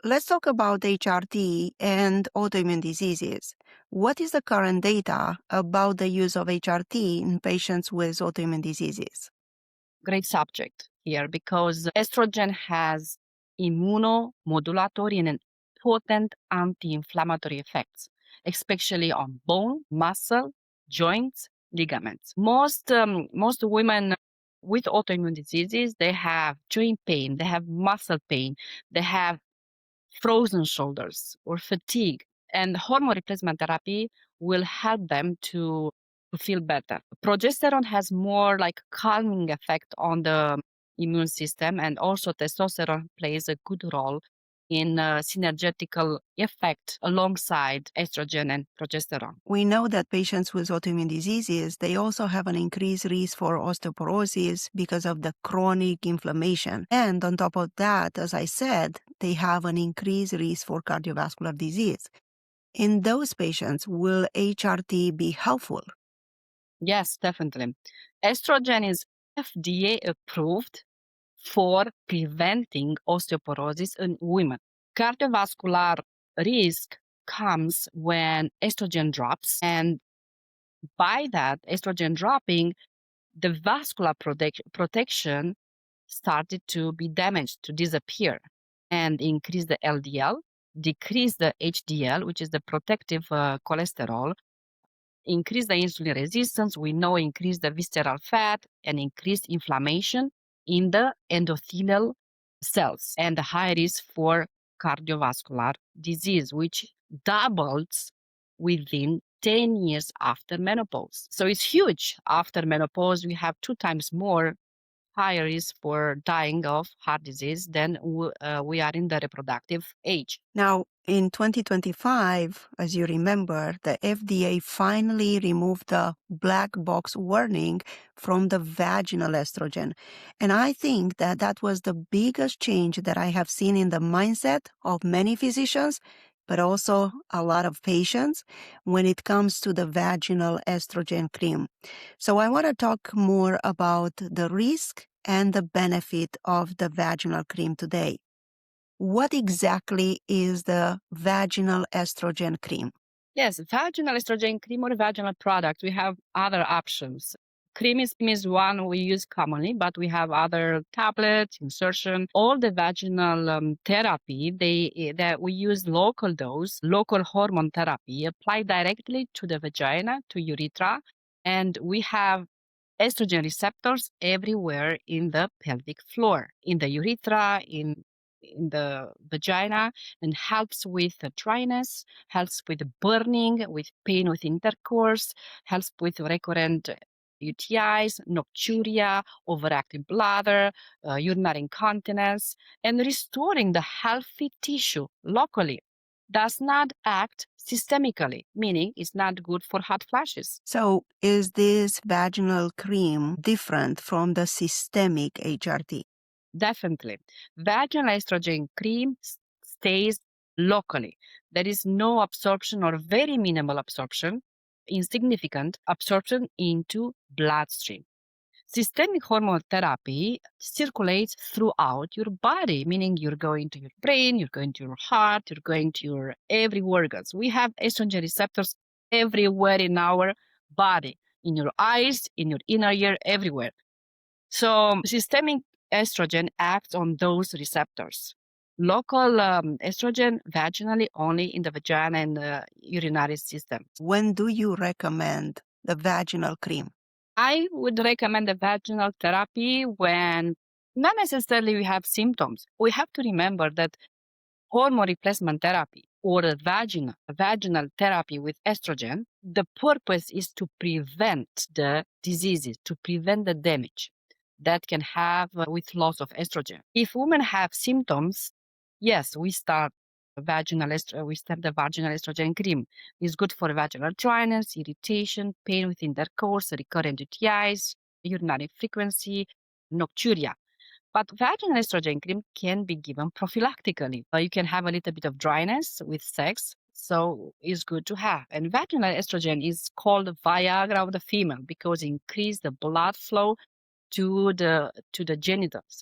let's talk about HRT and autoimmune diseases. What is the current data about the use of HRT in patients with autoimmune diseases? Great subject here because estrogen has immunomodulatory and potent anti-inflammatory effects, especially on bone, muscle, joints, ligaments. Most women with autoimmune diseases, they have joint pain, they have muscle pain, they have frozen shoulders or fatigue, and hormone replacement therapy will help them to feel better. Progesterone has more like calming effect on the immune system, and also testosterone plays a good role in synergetical effect alongside estrogen and progesterone. We know that patients with autoimmune diseases, they also have an increased risk for osteoporosis because of the chronic inflammation. And on top of that, as I said, they have an increased risk for cardiovascular disease. In those patients, will HRT be helpful? Yes, definitely. Estrogen is FDA approved for preventing osteoporosis in women. Cardiovascular risk comes when estrogen drops, and by that estrogen dropping, the vascular protection started to be damaged, to disappear, and increase the LDL, decrease the HDL, which is the protective cholesterol, increase the insulin resistance. We know increase the visceral fat and increased inflammation in the endothelial cells, and the high risk for cardiovascular disease, which doubles within 10 years after menopause. So it's huge. After menopause, we have 2 times more higher risk for dying of heart disease than we are in the reproductive age. Now, in 2025, as you remember, the FDA finally removed the black box warning from the vaginal estrogen. And I think that that was the biggest change that I have seen in the mindset of many physicians, but also a lot of patients when it comes to the vaginal estrogen cream. So I want to talk more about the risk and the benefit of the vaginal cream today. What exactly is the vaginal estrogen cream? Yes, vaginal estrogen cream or vaginal product. We have other options. Cream is one we use commonly, but we have other tablets, insertion. All the vaginal therapy, that we use local dose, local hormone therapy, applied directly to the vagina, to urethra, and we have estrogen receptors everywhere in the pelvic floor, in the urethra, in the vagina, and helps with the dryness, helps with the burning, with pain with intercourse, helps with recurrent UTIs, nocturia, overactive bladder, urinary incontinence, and restoring the healthy tissue locally. Does not act systemically, meaning it's not good for hot flashes. So, is this vaginal cream different from the systemic HRT? Definitely. Vaginal estrogen cream stays locally. There is no absorption or very minimal absorption, insignificant absorption into bloodstream. Systemic hormone therapy circulates throughout your body, meaning you're going to your brain, you're going to your heart, you're going to your every organs. We have estrogen receptors everywhere in our body, in your eyes, in your inner ear, everywhere. So systemic estrogen acts on those receptors. Local estrogen vaginally only in the vagina and the urinary system. When do you recommend the vaginal cream? I would recommend the vaginal therapy when not necessarily we have symptoms. We have to remember that hormone replacement therapy or a vaginal therapy with estrogen, the purpose is to prevent the diseases, to prevent the damage that can have with loss of estrogen. If women have symptoms, yes, we start the vaginal estrogen cream. It's good for vaginal dryness, irritation, pain with intercourse, recurrent UTIs, urinary frequency, nocturia. But vaginal estrogen cream can be given prophylactically. You can have a little bit of dryness with sex, so it's good to have. And vaginal estrogen is called Viagra of the female because it increases the blood flow to the genitals.